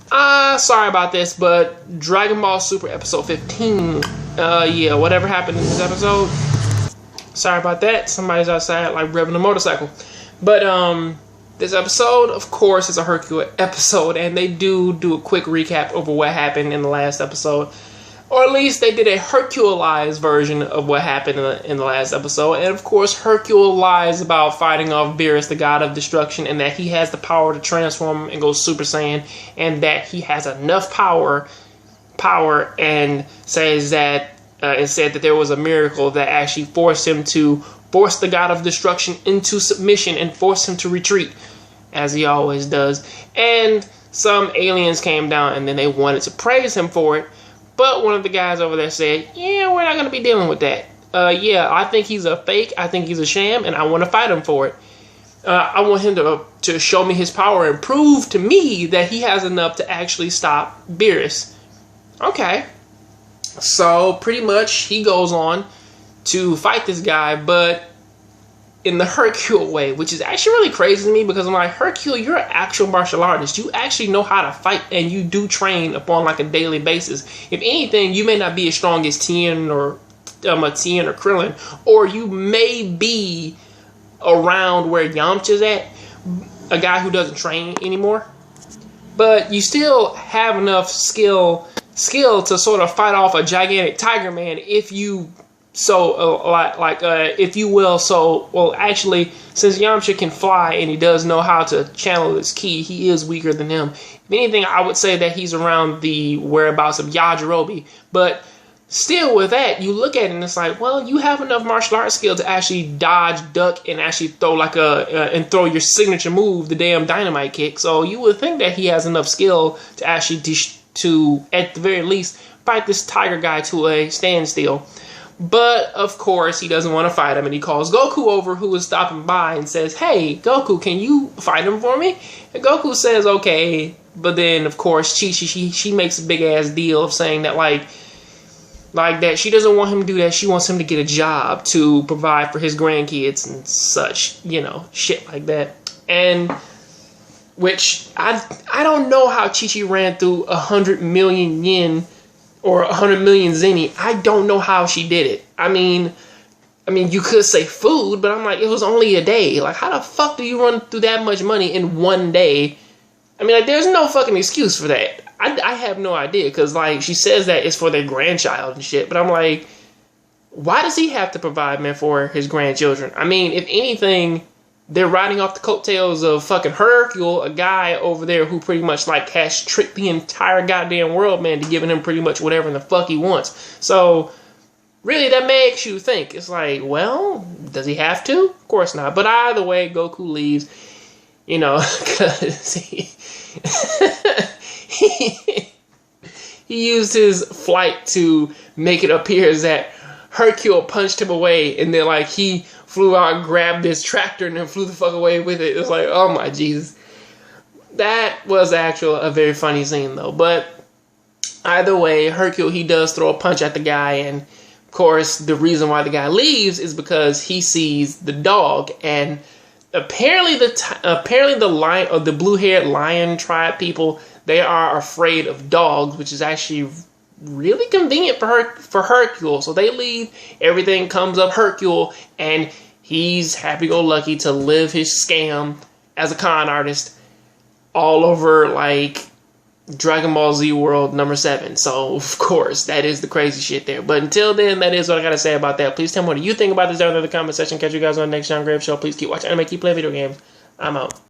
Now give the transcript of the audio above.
Sorry about this, but Dragon Ball Super Episode 15. Yeah, whatever happened in this episode. Sorry about that. Somebody's outside, like, revving a motorcycle. But, this episode, of course, is a Hercule episode, and they do a quick recap over what happened in the last episode. Or at least they did a Herculeized version of what happened in the last episode. And of course, Hercule lies about fighting off Beerus, the god of destruction, and that he has the power to transform and go Super Saiyan, and that he has enough power, and says that it said that there was a miracle that actually forced him to force the god of destruction into submission and force him to retreat, as he always does. And some aliens came down, and then they wanted to praise him for it. But one of the guys over there said, yeah, we're not going to be dealing with that. Yeah, I think he's a fake. I think he's a sham, and I want to fight him for it. I want him to show me his power and prove to me that he has enough to actually stop Beerus. Okay. So, pretty much, he goes on to fight this guy, but in the Hercule way, which is actually really crazy to me, because I'm like, Hercule, you're an actual martial artist. You actually know how to fight, and you do train upon like a daily basis. If anything, you may not be as strong as Tien or Krillin, or you may be around where Yamcha's at, a guy who doesn't train anymore. But you still have enough skill to sort of fight off a gigantic Tiger Man if you if you will. So, well, actually, since Yamcha can fly and he does know how to channel his ki, he is weaker than him. If anything, I would say that he's around the whereabouts of Yajirobe. But still, with that, you look at it and it's like, well, you have enough martial arts skill to actually dodge, duck, and actually throw and throw your signature move, the damn dynamite kick. So you would think that he has enough skill to actually to at the very least fight this tiger guy to a standstill. But, of course, he doesn't want to fight him, and he calls Goku over, who is stopping by, and says, hey, Goku, can you fight him for me? And Goku says, okay, but then, of course, Chi-Chi, she makes a big-ass deal of saying that, like that she doesn't want him to do that, she wants him to get a job to provide for his grandkids and such, you know, shit like that. And, which, I don't know how Chi-Chi ran through 100 million yen, or 100 million zenny. I don't know how she did it. I mean, you could say food, but I'm like, it was only a day. Like, how the fuck do you run through that much money in one day? I mean, like, there's no fucking excuse for that. I have no idea, because, like, she says that it's for their grandchild and shit, but I'm like, why does he have to provide, man, for his grandchildren? I mean, if anything, they're riding off the coattails of fucking Hercule, a guy over there who pretty much, like, has tricked the entire goddamn world, man, to giving him pretty much whatever the fuck he wants. So, really, that makes you think. It's like, well, does he have to? Of course not. But either way, Goku leaves, you know, because he used his flight to make it appear that Hercule punched him away, and then, like, he flew out and grabbed this tractor and then flew the fuck away with it. It was like, oh my Jesus. That was actually a very funny scene, though. But either way, Hercule, he does throw a punch at the guy, and of course, the reason why the guy leaves is because he sees the dog, and apparently the lion, or the blue-haired lion tribe people, they are afraid of dogs, which is actually really convenient for Hercule. So they leave, everything comes up Hercule, and he's happy-go-lucky to live his scam as a con artist all over, like, Dragon Ball Z World number 7. So, of course, that is the crazy shit there. But until then, that is what I gotta say about that. Please tell me what you think about this down in the comment section. Catch you guys on the next John Grave Show. Please keep watching anime, keep playing video games. I'm out.